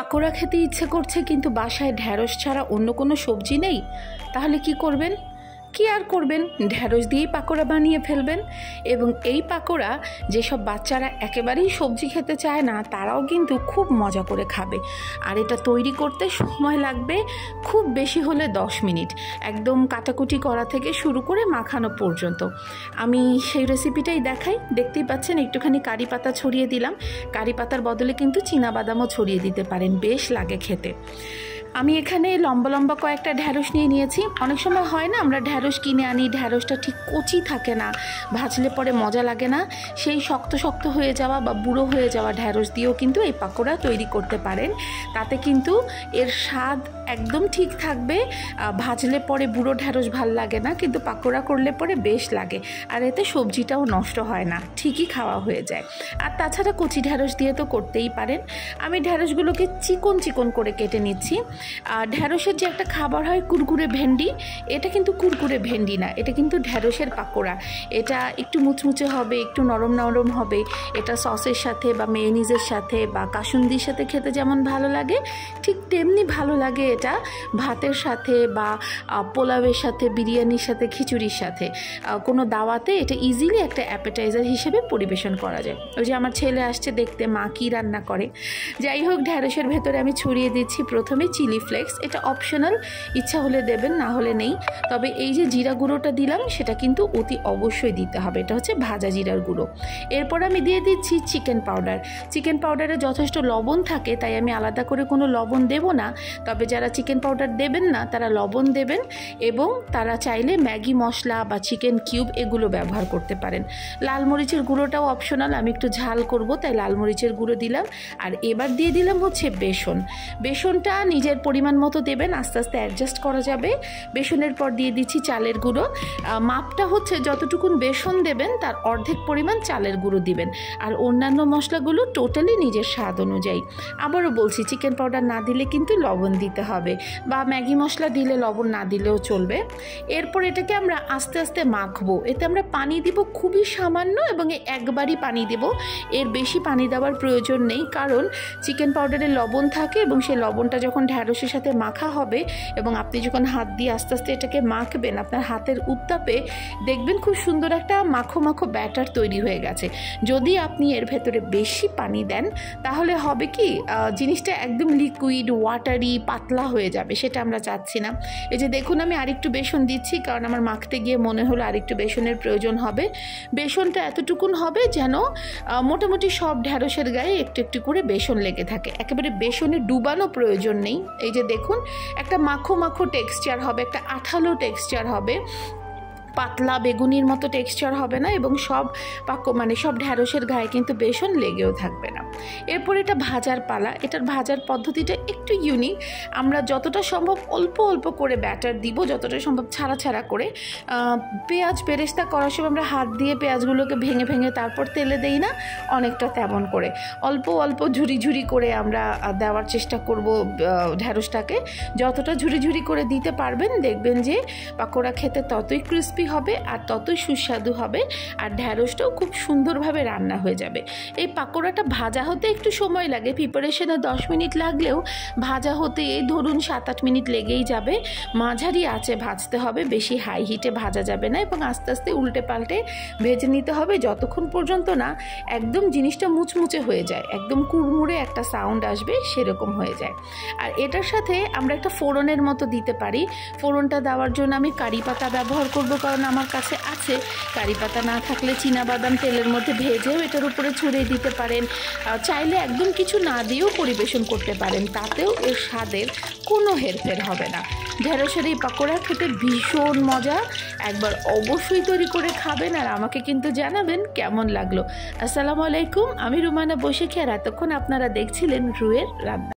পাকোড়া খেতে ইচ্ছে করছে কিন্তু বাসায় ঢ্যাঁড়স ছাড়া অন্য কোনো সবজি নেই, তাহলে কি করবেন? কি আর করবেন, ঢ্যাঁড়স দিয়েই পাকোড়া বানিয়ে ফেলবেন। এবং এই পাকোড়া যেসব বাচ্চারা একেবারেই সবজি খেতে চায় না তারাও কিন্তু খুব মজা করে খাবে। আর এটা তৈরি করতে সময় লাগবে খুব বেশি হলে 10 মিনিট, একদম কাটাকুটি করা থেকে শুরু করে মাখানো পর্যন্ত। আমি সেই রেসিপিটাই দেখাই। দেখতেই পাচ্ছেন একটুখানি কারি পাতা ছড়িয়ে দিলাম, কারি পাতার বদলে কিন্তু চীনাবাদামও ছড়িয়ে দিতে পারেন, বেশ লাগে খেতে। আমি এখানে লম্বা লম্বা কয়েকটা ঢ্যাঁড়স নিয়ে নিয়েছি। অনেক সময় হয় না আমরা ঢ্যাঁড়স কিনে আনি, ঢ্যাঁড়সটা ঠিক কচি থাকে না, ভাজলে পরে মজা লাগে না, সেই শক্ত শক্ত হয়ে যাওয়া বা বুড়ো হয়ে যাওয়া ঢ্যাঁড়স দিয়েও কিন্তু এই পাকোড়া তৈরি করতে পারেন। তাতে কিন্তু এর স্বাদ একদম ঠিক থাকবে। ভাজলে পরে বুড়ো ঢ্যাঁড়স ভাল লাগে না, কিন্তু পাকোড়া করলে পরে বেশ লাগে। আর এতে সবজিটাও নষ্ট হয় না, ঠিকই খাওয়া হয়ে যায়। আর তাছাড়া কচি ঢ্যাঁড়স দিয়ে তো করতেই পারেন। আমি ঢ্যাঁড়সগুলোকে চিকন চিকন করে কেটে নিচ্ছি। আর ঢ্যাঁড়সের যে একটা খাবার হয় কুরকুরে ভেন্ডি, এটা কিন্তু কুরকুরে ভেন্ডি না, এটা কিন্তু ঢ্যাঁড়সের পাকোড়া। এটা একটু মুচমুচে হবে, একটু নরম নরম হবে। এটা সসের সাথে বা মেয়োনিজের সাথে বা কাসুন্দির সাথে খেতে যেমন ভালো লাগে, ঠিক তেমনি ভালো লাগে এটা ভাতের সাথে বা পোলাওয়ের সাথে, বিরিয়ানির সাথে, খিচুড়ির সাথে। কোনো দাওয়াতে এটা ইজিলি একটা অ্যাপেটাইজার হিসেবে পরিবেশন করা যায়। ওই যে আমার ছেলে আসছে দেখতে মা কী রান্না করে। যাই হোক, ঢ্যাঁড়সের ভেতরে আমি ছড়িয়ে দিচ্ছি প্রথমে চিলি ফ্লেক্স। এটা অপশনাল, ইচ্ছা হলে দেবেন, না হলে নেই। তবে এই যে জিরা গুঁড়োটা দিলাম সেটা কিন্তু অতি অবশ্যই দিতে হবে, এটা হচ্ছে ভাজা জিরার গুঁড়ো। এরপর আমি দিয়ে দিচ্ছি চিকেন পাউডার। চিকেন পাউডারে যথেষ্ট লবণ থাকে, তাই আমি আলাদা করে কোনো লবণ দেব না। তবে যারা চিকেন পাউডার দেবেন না তারা লবণ দেবেন, এবং তারা চাইলে ম্যাগি মশলা বা চিকেন কিউব এগুলো ব্যবহার করতে পারেন। লাল মরিচের গুঁড়োটাও অপশনাল, আমি একটু ঝাল করব তাই লাল মরিচের গুঁড়ো দিলাম। আর এবার দিয়ে দিলাম হচ্ছে বেসন। বেসনটা নিজের পরিমাণ মতো দেবেন, আস্তে আস্তে অ্যাডজাস্ট করা যাবে। বেসনের পর দিয়ে দিচ্ছি চালের গুঁড়ো। মাপটা হচ্ছে যতটুকুন বেসন দেবেন তার অর্ধেক পরিমাণ চালের গুঁড়ো দিবেন। আর অন্যান্য মশলাগুলো টোটালি নিজের স্বাদ অনুযায়ী। আবারও বলছি, চিকেন পাউডার না দিলে কিন্তু লবণ দিতে হবে, বা ম্যাগি মশলা দিলে লবণ না দিলেও চলবে। এরপর এটাকে আমরা আস্তে আস্তে মাখবো। এতে আমরা পানি দিব খুবই সামান্য, এবং একবারই পানি দেব, এর বেশি পানি দেওয়ার প্রয়োজন নেই। কারণ চিকেন পাউডারে লবণ থাকে, এবং সেই লবণটা যখন ঢ্যাঁড়সের সাথে মাখা হবে এবং আপনি যখন হাত দিয়ে আস্তে আস্তে এটাকে মাখবেন, আপনার হাতের উত্তাপে দেখবেন খুব সুন্দর একটা মাখো মাখো ব্যাটার তৈরি হয়ে গেছে। যদি আপনি এর ভেতরে বেশি পানি দেন তাহলে হবে কি, জিনিসটা একদম লিকুইড ওয়াটারি পাতলা হয়ে যাবে, সেটা আমরা চাচ্ছি না। এই যে দেখুন, আমি আরেকটু বেসন দিচ্ছি, কারণ আমার মাখতে গিয়ে মনে হলো আরেকটু বেসনের প্রয়োজন হবে। বেসনটা এতটুকুন হবে যেন মোটামুটি সব ঢ্যাঁড়সের গায়ে একটু একটু করে বেসন লেগে থাকে, একেবারে বেসনে ডুবানো প্রয়োজন নেই। এই যে দেখুন, একটা মাখো মাখো টেক্সচার হবে, একটা আঠালো টেক্সচার হবে, পাতলা বেগুনির মতো টেক্সচার হবে না, এবং সব সব ঢ্যাঁড়সের গায়ে কিন্তু বেসন লেগেও থাকবে না। এরপর এটা ভাজার পালা। এটার ভাজার পদ্ধতিটা একটু ইউনিক। আমরা যতটা সম্ভব অল্প অল্প করে ব্যাটার দিব, যতটা সম্ভব ছাড়া ছাড়া করে। পেঁয়াজ বেরেস্তা করার সময় আমরা হাত দিয়ে পেঁয়াজগুলোকে ভেঙে ভেঙে তারপর তেলে দেই না, অনেকটা তেমন করে অল্প অল্প ঝুরি ঝুরি করে আমরা দেওয়ার চেষ্টা করব ঢ্যাঁড়সটাকে। যতটা ঝুরি ঝুরি করে দিতে পারবেন দেখবেন যে পাকোড়া খেতে ততই ক্রিস্পি হবে আর ততই সুস্বাদু হবে, আর ঢ্যাঁড়সটাও খুব সুন্দরভাবে রান্না হয়ে যাবে। এই পাকোড়াটা ভাজা হতে একটু সময় লাগে, প্রিপারেশনে 10 মিনিট লাগলেও ভাজা হতে এই ধরুন 7-8 মিনিট লেগেই যাবে। মাঝারি আঁচে ভাজতে হবে, বেশি হাই হিটে ভাজা যাবে না, এবং আস্তে আস্তে উল্টে পাল্টে ভেজে নিতে হবে যতক্ষণ পর্যন্ত না একদম জিনিসটা মুচমুচে হয়ে যায়, একদম কুড়মুড়ে একটা সাউন্ড আসবে, সেরকম হয়ে যায়। আর এটার সাথে আমরা একটা ফোড়নের মতো দিতে পারি। ফোড়নটা দেওয়ার জন্য আমি কারি পাতা ব্যবহার করব, কারণ আমার কাছে আছে। কারি পাতা না থাকলে চীনাবাদাম তেলের মধ্যে ভেজেও এটার উপরে ছড়িয়ে দিতে পারেন। চাইলে একদম কিছু না দিয়েও পরিবেশন করতে পারেন, তাতেও এর স্বাদের কোনো হেরফের হবে না। ঢ্যাঁড়সের এই পাকোড়া খেতে ভীষণ মজা, একবার অবশ্যই তৈরি করে খাবেন, আর আমাকে কিন্তু জানাবেন কেমন লাগলো। আসসালামু আলাইকুম, আমি রুমানা বসে খেয়ে, আর এতক্ষণ আপনারা দেখছিলেন রুয়ের রান্না।